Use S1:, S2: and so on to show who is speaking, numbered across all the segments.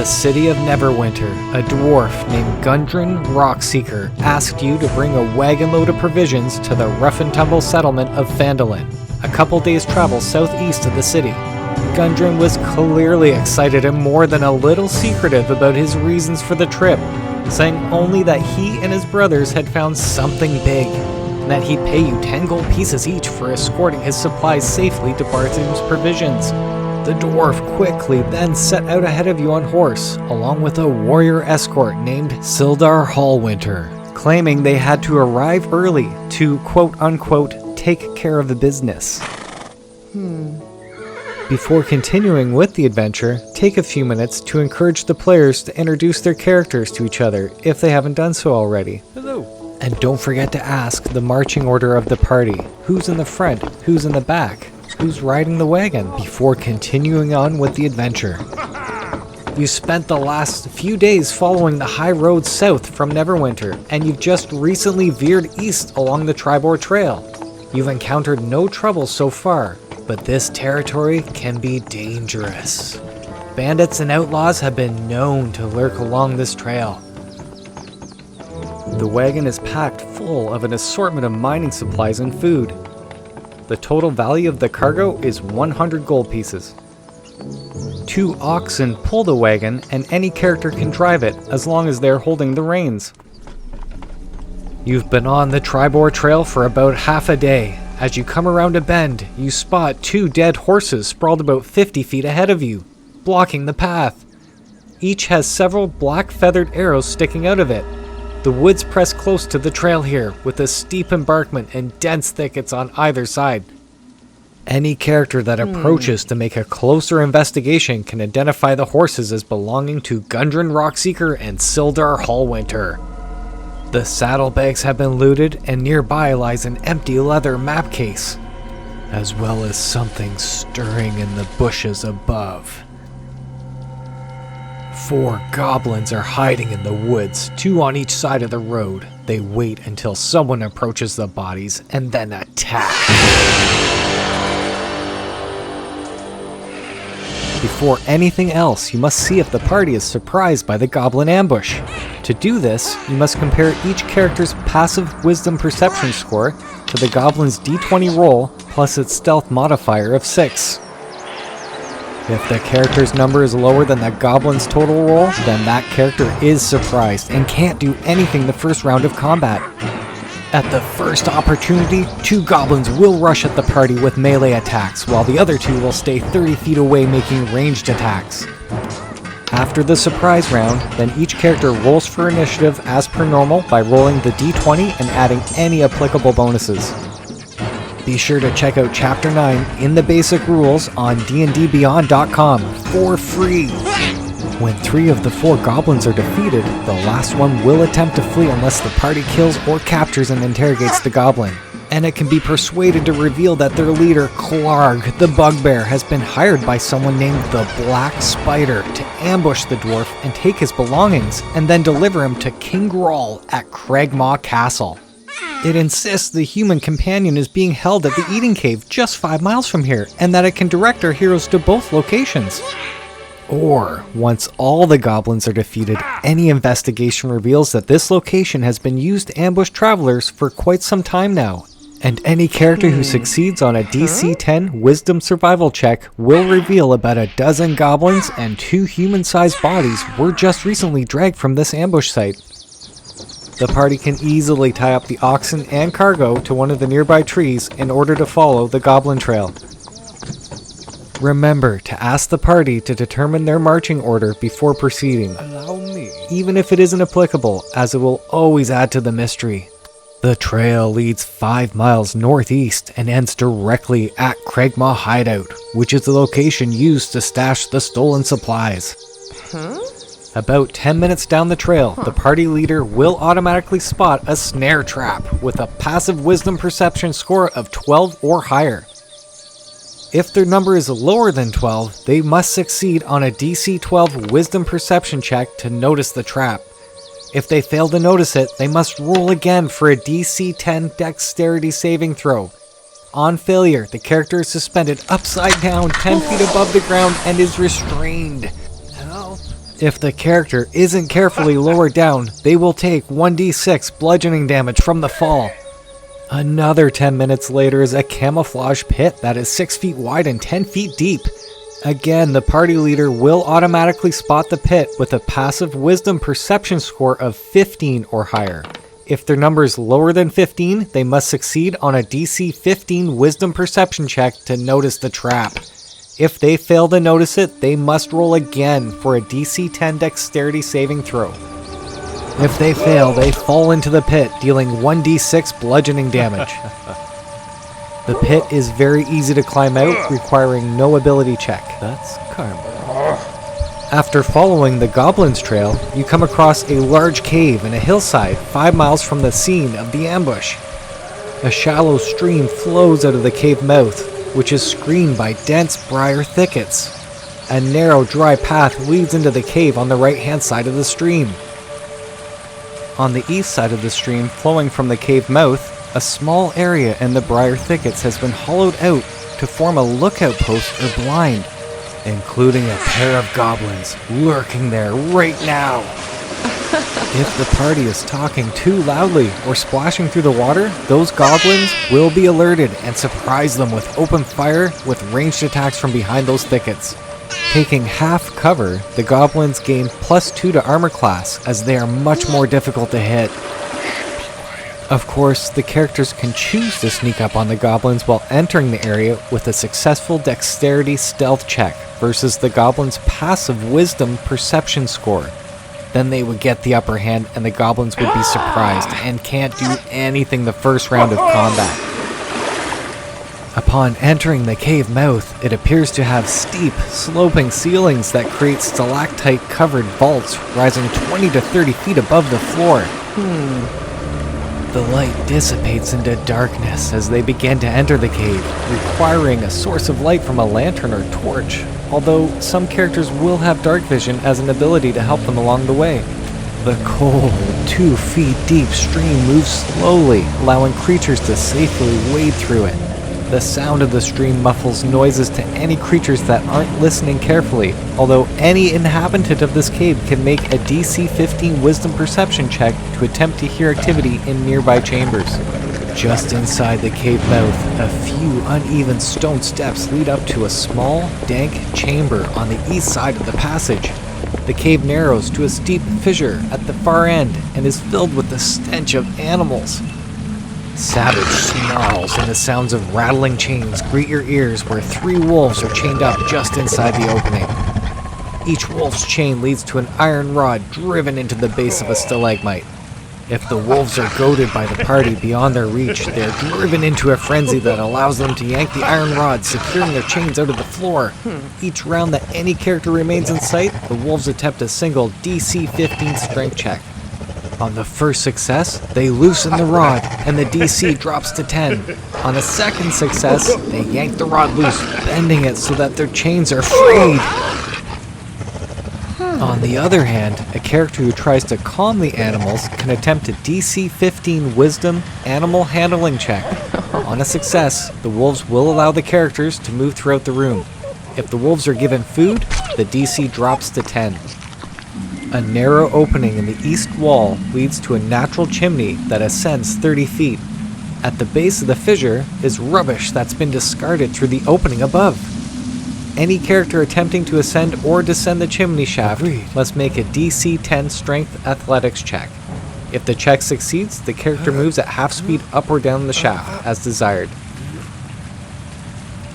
S1: the city of Neverwinter, a dwarf named Gundren Rockseeker asked you to bring a wagon load of provisions to the rough-and-tumble settlement of Phandelver, a couple days' travel southeast of the city. Gundren was clearly excited and more than a little secretive about his reasons for the trip, saying only that he and his brothers had found something big, and that he'd pay you 10 gold pieces each for escorting his supplies safely to Bartham's provisions. The dwarf quickly then set out ahead of you on horse, along with a warrior escort named Sildar Hallwinter, claiming they had to arrive early to quote-unquote take care of the business. Before continuing with the adventure, take a few minutes to encourage the players to introduce their characters to each other if they haven't done so already.
S2: Hello.
S1: And don't forget to ask the marching order of the party. Who's in the front? Who's in the back? Who's riding the wagon? Before continuing on with the adventure. You spent the last few days following the high road south from Neverwinter, and you've just recently veered east along the Tribor Trail. You've encountered no trouble so far, but this territory can be dangerous. Bandits and outlaws have been known to lurk along this trail. The wagon is packed full of an assortment of mining supplies and food. The total value of the cargo is 100 gold pieces. 2 oxen pull the wagon, and any character can drive it as long as they're holding the reins. You've been on the Tribor Trail for about half a day. As you come around a bend, you spot 2 dead horses sprawled about 50 feet ahead of you, blocking the path. Each has several black feathered arrows sticking out of it. The woods press close to the trail here, with a steep embankment and dense thickets on either side. Any character that approaches to make a closer investigation can identify the horses as belonging to Gundren Rockseeker and Sildar Hallwinter. The saddlebags have been looted, and nearby lies an empty leather map case, as well as something stirring in the bushes above. 4 goblins are hiding in the woods, 2 on each side of the road. They wait until someone approaches the bodies and then attack. Before anything else, you must see if the party is surprised by the Goblin Ambush. To do this, you must compare each character's passive wisdom perception score to the Goblin's d20 roll plus its stealth modifier of 6. If the character's number is lower than the Goblin's total roll, then that character is surprised and can't do anything the first round of combat. At the first opportunity, 2 goblins will rush at the party with melee attacks, while the other 2 will stay 30 feet away making ranged attacks. After the surprise round, then each character rolls for initiative as per normal by rolling the d20 and adding any applicable bonuses. Be sure to check out Chapter 9 in the basic rules on dndbeyond.com for free. When 3 of the 4 goblins are defeated, the last one will attempt to flee unless the party kills or captures and interrogates the goblin. And it can be persuaded to reveal that their leader, Klarg the Bugbear, has been hired by someone named the Black Spider to ambush the dwarf and take his belongings, and then deliver him to King Grawl at Cragmaw Castle. It insists the human companion is being held at the Eating Cave just 5 miles from here, and that it can direct our heroes to both locations. Or, once all the goblins are defeated, any investigation reveals that this location has been used to ambush travelers for quite some time now, and any character who succeeds on a DC 10 Wisdom Survival check will reveal about a dozen goblins and 2 human-sized bodies were just recently dragged from this ambush site. The party can easily tie up the oxen and cargo to one of the nearby trees in order to follow the goblin trail. Remember to ask the party to determine their marching order before proceeding,
S2: Allow me.
S1: even if it isn't applicable, as it will always add to the mystery. The trail leads 5 miles northeast and ends directly at Cragmaw Hideout, which is the location used to stash the stolen supplies. About 10 minutes down the trail, the party leader will automatically spot a snare trap with a passive wisdom perception score of 12 or higher. If their number is lower than 12, they must succeed on a DC 12 wisdom perception check to notice the trap. If they fail to notice it, they must roll again for a DC 10 dexterity saving throw. On failure, the character is suspended upside down 10 feet above the ground and is restrained.
S2: Help.
S1: If the character isn't carefully lowered down, they will take 1d6 bludgeoning damage from the fall. Another 10 minutes later is a camouflage pit that is 6 feet wide and 10 feet deep. Again, the party leader will automatically spot the pit with a passive wisdom perception score of 15 or higher. If their number is lower than 15, they must succeed on a DC 15 wisdom perception check to notice the trap. If they fail to notice it, they must roll again for a DC 10 dexterity saving throw. If they fail, they fall into the pit, dealing 1d6 bludgeoning damage. The pit is very easy to climb out, requiring no ability check.
S2: That's karma.
S1: After following the Goblin's Trail, you come across a large cave in a hillside 5 miles from the scene of the ambush. A shallow stream flows out of the cave mouth, which is screened by dense briar thickets. A narrow, dry path leads into the cave on the right-hand side of the stream. On the east side of the stream, flowing from the cave mouth, a small area in the briar thickets has been hollowed out to form a lookout post or blind, including a pair of goblins lurking there right now. If the party is talking too loudly or splashing through the water, those goblins will be alerted and surprise them with open fire with ranged attacks from behind those thickets. Taking half cover, the goblins gain +2 to armor class as they are much more difficult to hit. Of course, the characters can choose to sneak up on the goblins while entering the area with a successful dexterity stealth check versus the goblins' passive wisdom perception score. Then they would get the upper hand and the goblins would be surprised and can't do anything the first round of combat. Upon entering the cave mouth, it appears to have steep, sloping ceilings that create stalactite-covered vaults rising 20 to 30 feet above the floor. The light dissipates into darkness as they begin to enter the cave, requiring a source of light from a lantern or torch, although some characters will have dark vision as an ability to help them along the way. The cold, 2 feet deep stream moves slowly, allowing creatures to safely wade through it. The sound of the stream muffles noises to any creatures that aren't listening carefully, although any inhabitant of this cave can make a DC 15 wisdom perception check to attempt to hear activity in nearby chambers. Just inside the cave mouth, a few uneven stone steps lead up to a small, dank chamber on the east side of the passage. The cave narrows to a steep fissure at the far end and is filled with the stench of animals. Savage snarls and the sounds of rattling chains greet your ears where 3 wolves are chained up just inside the opening. Each wolf's chain leads to an iron rod driven into the base of a stalagmite. If the wolves are goaded by the party beyond their reach, they are driven into a frenzy that allows them to yank the iron rod, securing their chains out of the floor. Each round that any character remains in sight, the wolves attempt a single DC 15 strength check. On the first success, they loosen the rod, and the DC drops to 10. On a second success, they yank the rod loose, bending it so that their chains are freed. On the other hand, a character who tries to calm the animals can attempt a DC 15 Wisdom Animal Handling check. On a success, the wolves will allow the characters to move throughout the room. If the wolves are given food, the DC drops to 10. A narrow opening in the east wall leads to a natural chimney that ascends 30 feet. At the base of the fissure is rubbish that's been discarded through the opening above. Any character attempting to ascend or descend the chimney shaft must make a DC 10 Strength Athletics check. If the check succeeds, the character moves at half speed up or down the shaft, as desired.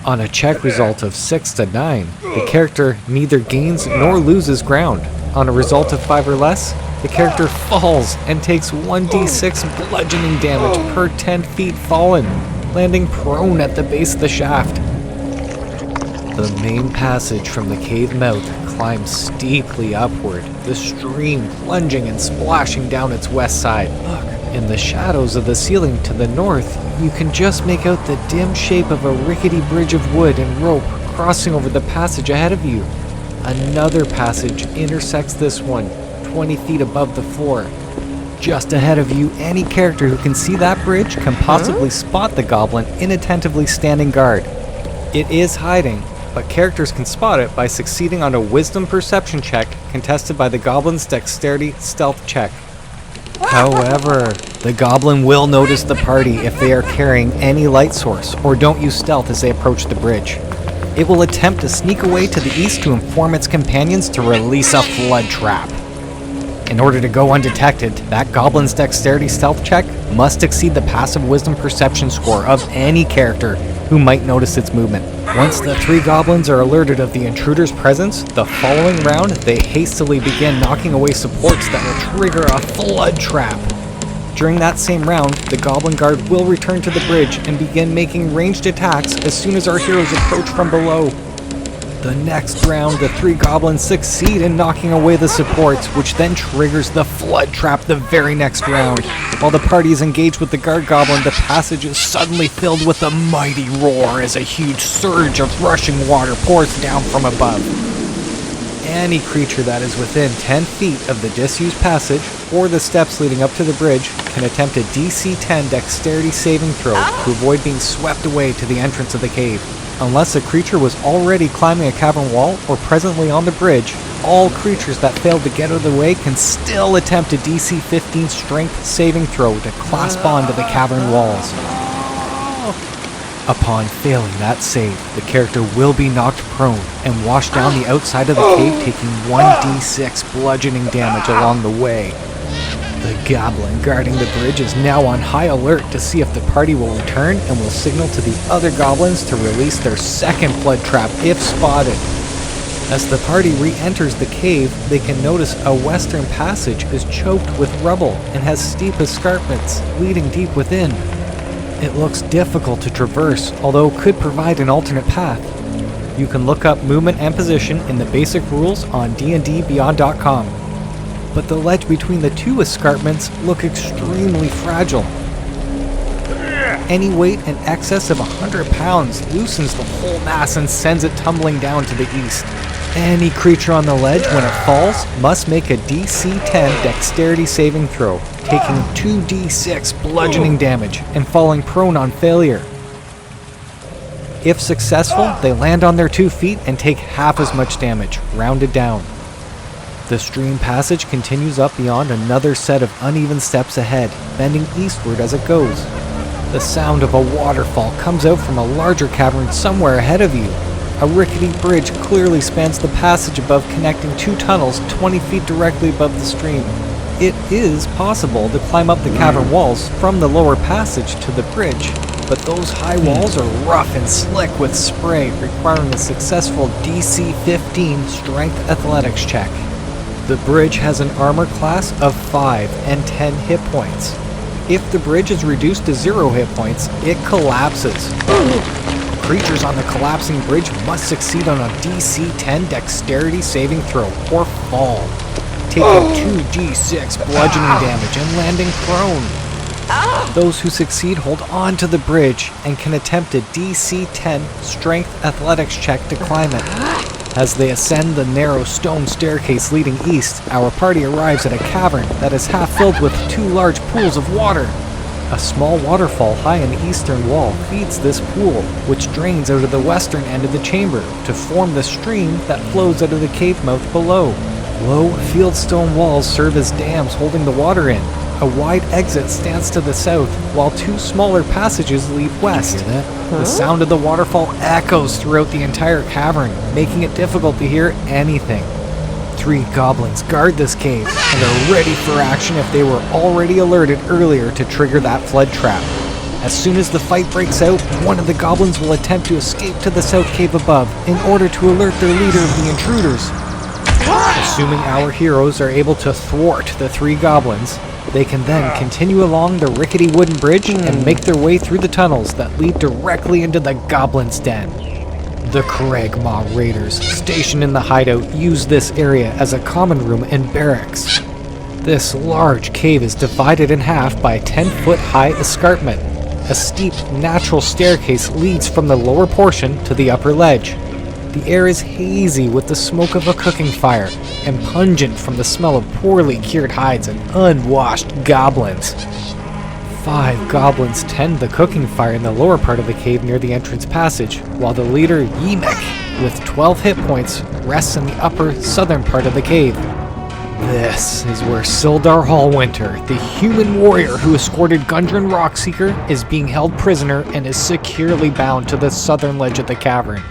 S1: On a check result of 6 to 9, the character neither gains nor loses ground. On a result of 5 or less, the character falls and takes 1d6 bludgeoning damage per 10 feet fallen, landing prone at the base of the shaft. The main passage from the cave mouth climbs steeply upward, the stream plunging and splashing down its west side. Look, in the shadows of the ceiling to the north, you can just make out the dim shape of a rickety bridge of wood and rope crossing over the passage ahead of you. Another passage intersects this one, 20 feet above the floor. Just ahead of you, any character who can see that bridge can possibly spot the goblin inattentively standing guard. It is hiding, but characters can spot it by succeeding on a wisdom perception check contested by the goblin's dexterity stealth check. However, the goblin will notice the party if they are carrying any light source or don't use stealth as they approach the bridge. It will attempt to sneak away to the east to inform its companions to release a flood trap. In order to go undetected, that goblin's dexterity stealth check must exceed the passive wisdom perception score of any character who might notice its movement. Once the 3 goblins are alerted of the intruder's presence, the following round they hastily begin knocking away supports that will trigger a flood trap. During that same round, the goblin guard will return to the bridge and begin making ranged attacks as soon as our heroes approach from below. The next round, the 3 goblins succeed in knocking away the supports, which then triggers the flood trap the very next round. While the party is engaged with the guard goblin, the passage is suddenly filled with a mighty roar as a huge surge of rushing water pours down from above. Any creature that is within 10 feet of the disused passage or the steps leading up to the bridge can attempt a DC 10 dexterity saving throw to avoid being swept away to the entrance of the cave. Unless a creature was already climbing a cavern wall or presently on the bridge, all creatures that failed to get out of the way can still attempt a DC 15 strength saving throw to clasp onto the cavern walls. Upon failing that save, the character will be knocked prone and washed down the outside of the cave, taking 1d6 bludgeoning damage along the way. The goblin guarding the bridge is now on high alert to see if the party will return and will signal to the other goblins to release their second flood trap if spotted. As the party re-enters the cave, they can notice a western passage is choked with rubble and has steep escarpments leading deep within. It looks difficult to traverse, although could provide an alternate path. You can look up movement and position in the basic rules on dndbeyond.com. But the ledge between the 2 escarpments look extremely fragile. Any weight in excess of 100 pounds loosens the whole mass and sends it tumbling down to the east. Any creature on the ledge when it falls must make a DC 10 dexterity saving throw, taking 2d6 bludgeoning damage and falling prone on failure. If successful, they land on their 2 feet and take half as much damage, rounded down. The stream passage continues up beyond another set of uneven steps ahead, bending eastward as it goes. The sound of a waterfall comes out from a larger cavern somewhere ahead of you. A rickety bridge clearly spans the passage above, connecting 2 tunnels 20 feet directly above the stream. It is possible to climb up the cavern walls from the lower passage to the bridge, but those high walls are rough and slick with spray, requiring a successful DC 15 Strength Athletics check. The bridge has an armor class of 5 and 10 hit points. If the bridge is reduced to 0 hit points, it collapses. Creatures on the collapsing bridge must succeed on a DC 10 dexterity saving throw or fall, taking 2d6 bludgeoning damage and landing prone. Those who succeed hold on to the bridge and can attempt a DC 10 Strength Athletics check to climb it. As they ascend the narrow stone staircase leading east, our party arrives at a cavern that is half filled with 2 large pools of water. A small waterfall high in the eastern wall feeds this pool, which drains out of the western end of the chamber to form the stream that flows out of the cave mouth below. Low fieldstone walls serve as dams holding the water in. A wide exit stands to the south, while 2 smaller passages lead west. The sound of the waterfall echoes throughout the entire cavern, making it difficult to hear anything. 3 goblins guard this cave, and are ready for action if they were already alerted earlier to trigger that flood trap. As soon as the fight breaks out, one of the goblins will attempt to escape to the south cave above in order to alert their leader of the intruders. Assuming our heroes are able to thwart the 3 goblins, they can then continue along the rickety wooden bridge and make their way through the tunnels that lead directly into the Goblin's Den. The Cragmaw Raiders, stationed in the hideout, use this area as a common room and barracks. This large cave is divided in half by a 10-foot high escarpment. A steep, natural staircase leads from the lower portion to the upper ledge. The air is hazy with the smoke of a cooking fire, and pungent from the smell of poorly cured hides and unwashed goblins. 5 goblins tend the cooking fire in the lower part of the cave near the entrance passage, while the leader, Yemek, with 12 hit points, rests in the upper southern part of the cave. This is where Sildar Hallwinter, the human warrior who escorted Gundren Rockseeker, is being held prisoner and is securely bound to the southern ledge of the cavern.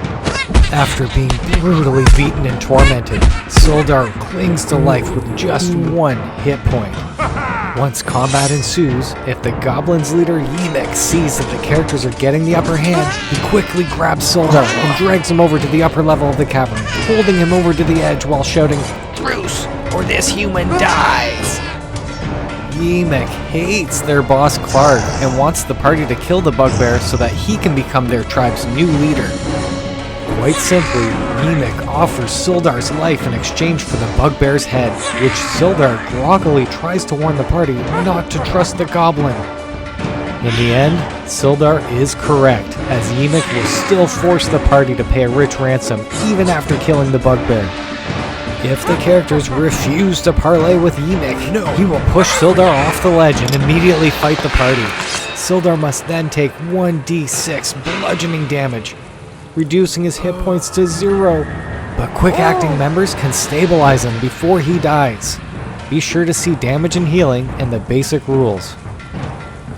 S1: After being brutally beaten and tormented, Sildar clings to life with just 1 hit point. Once combat ensues, if the goblin's leader Ymik sees that the characters are getting the upper hand, he quickly grabs Sildar and drags him over to the upper level of the cavern, holding him over to the edge while shouting, "Truce, or this human dies!" Ymik hates their boss Clark and wants the party to kill the bugbear so that he can become their tribe's new leader. Quite simply, Ymik offers Sildar's life in exchange for the bugbear's head, which Sildar groggily tries to warn the party not to trust the goblin. In the end, Sildar is correct, as Ymik will still force the party to pay a rich ransom even after killing the bugbear. If the characters refuse to parley with Ymik, he will push Sildar off the ledge and immediately fight the party. Sildar must then take 1d6 bludgeoning damage, reducing his hit points to 0, but quick-acting members can stabilize him before he dies. Be sure to see damage and healing in the basic rules.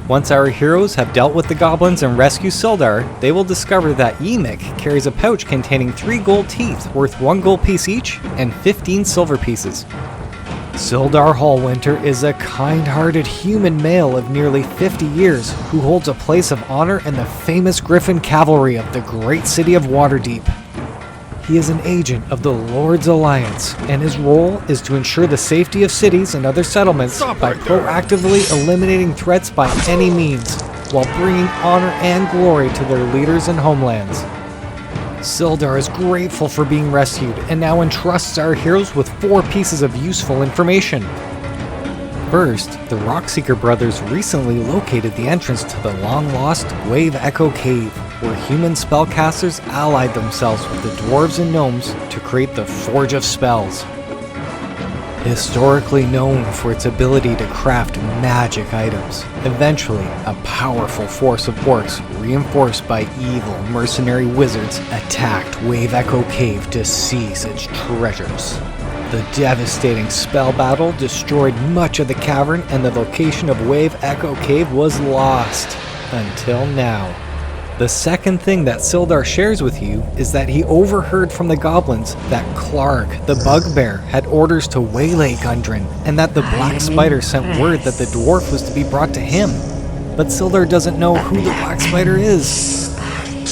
S1: Once our heroes have dealt with the goblins and rescue Sildar, they will discover that Ymik carries a pouch containing 3 gold teeth worth 1 gold piece each and 15 silver pieces. Sildar Hallwinter is a kind-hearted human male of nearly 50 years who holds a place of honor in the famous Griffin Cavalry of the great city of Waterdeep. He is an agent of the Lord's Alliance, and his role is to ensure the safety of cities and other settlements by proactively eliminating threats by any means, while bringing honor and glory to their leaders and homelands. Sildar is grateful for being rescued and now entrusts our heroes with 4 pieces of useful information. First, the Rockseeker brothers recently located the entrance to the long-lost Wave Echo Cave, where human spellcasters allied themselves with the dwarves and gnomes to create the Forge of Spells. Historically known for its ability to craft magic items, eventually a powerful force of orcs reinforced by evil mercenary wizards attacked Wave Echo Cave to seize its treasures. The devastating spell battle destroyed much of the cavern, and the location of Wave Echo Cave was lost until now. The second thing that Sildar shares with you is that he overheard from the goblins that Clark, the bugbear, had orders to waylay Gundren, and that the Black Spider sent word that the dwarf was to be brought to him. But Sildar doesn't know who the Black Spider is.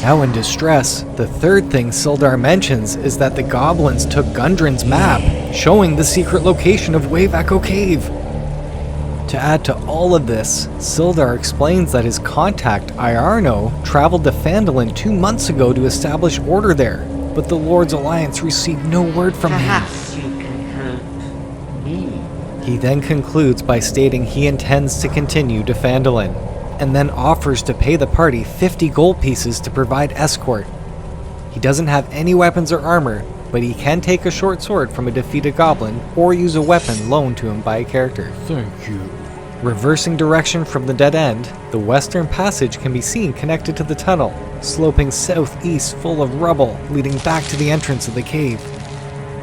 S1: Now in distress, the third thing Sildar mentions is that the goblins took Gundren's map, showing the secret location of Wave Echo Cave. To add to all of this, Sildar explains that his contact, Iarno, traveled to Phandelver 2 months ago to establish order there, but the Lord's Alliance received no word from him.
S2: Perhaps you can help me.
S1: He then concludes by stating he intends to continue to Phandelver, and then offers to pay the party 50 gold pieces to provide escort. He doesn't have any weapons or armor, but he can take a short sword from a defeated goblin or use a weapon loaned to him by a character.
S3: Thank you.
S1: Reversing direction from the dead end, the western passage can be seen connected to the tunnel, sloping southeast full of rubble, leading back to the entrance of the cave.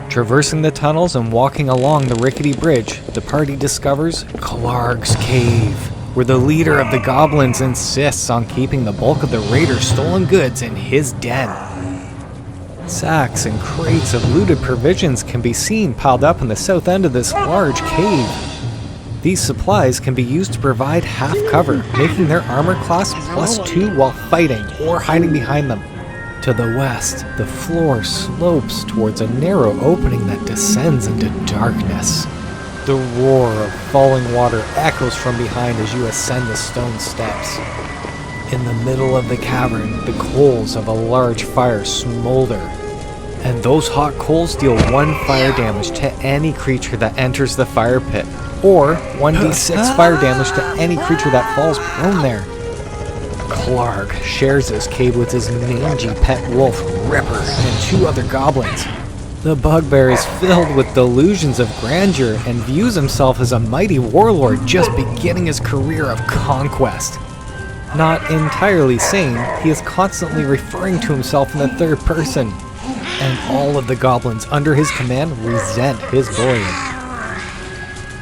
S1: Traversing the tunnels and walking along the rickety bridge, the party discovers Clark's Cave, where the leader of the goblins insists on keeping the bulk of the raiders' stolen goods in his den. Sacks and crates of looted provisions can be seen piled up in the south end of this large cave. These supplies can be used to provide half cover, making their armor class +2 while fighting or hiding behind them. To the west, the floor slopes towards a narrow opening that descends into darkness. The roar of falling water echoes from behind as you ascend the stone steps. In the middle of the cavern, the coals of a large fire smolder, and those hot coals deal 1 fire damage to any creature that enters the fire pit, or 1d6 fire damage to any creature that falls prone there. Clark shares his cave with his mangy pet wolf, Ripper, and 2 other goblins. The bugbear is filled with delusions of grandeur and views himself as a mighty warlord just beginning his career of conquest. Not entirely sane, he is constantly referring to himself in the third person. and all of the goblins under his command resent his bullying.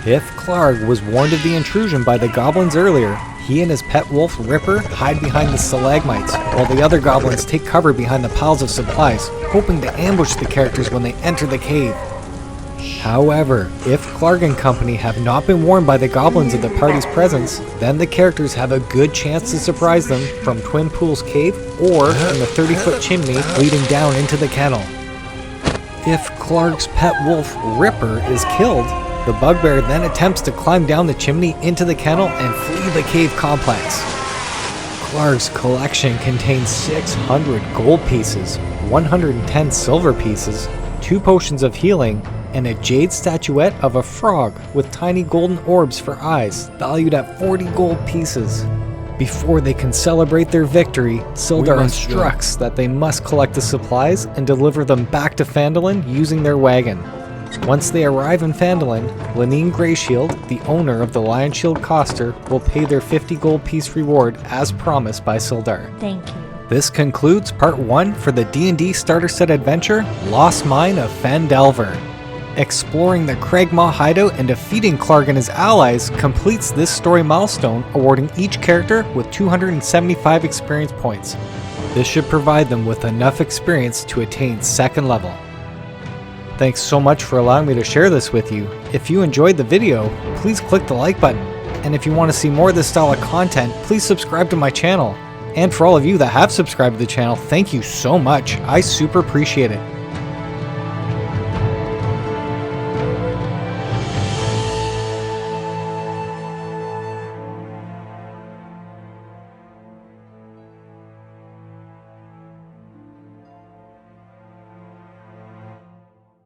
S1: If Clarg was warned of the intrusion by the goblins earlier, he and his pet wolf Ripper hide behind the stalagmites, while the other goblins take cover behind the piles of supplies, hoping to ambush the characters when they enter the cave. However, if Clarg and company have not been warned by the goblins of the party's presence, then the characters have a good chance to surprise them from Twin Pools Cave or from the 30-foot chimney leading down into the kennel. If Clarg's pet wolf Ripper is killed, the bugbear then attempts to climb down the chimney into the kennel and flee the cave complex. Clarg's collection contains 600 gold pieces, 110 silver pieces, 2 potions of healing, and a jade statuette of a frog with tiny golden orbs for eyes, valued at 40 gold pieces. Before they can celebrate their victory, Sildar instructs that they must collect the supplies and deliver them back to Phandelver using their wagon. Once they arrive in Phandelver, Lenine Greyshield, the owner of the Lion Shield Coster, will pay their 50 gold piece reward as promised by Sildar.
S3: Thank you.
S1: This concludes part 1 for the D&D Starter Set adventure, Lost Mine of Phandelver. Exploring the Cragmaw Hideout and defeating Clarg and his allies completes this story milestone, awarding each character with 275 experience points. This should provide them with enough experience to attain 2nd level. Thanks so much for allowing me to share this with you. If you enjoyed the video, please click the like button. And if you want to see more of this style of content, please subscribe to my channel. And for all of you that have subscribed to the channel, thank you so much. I super appreciate it.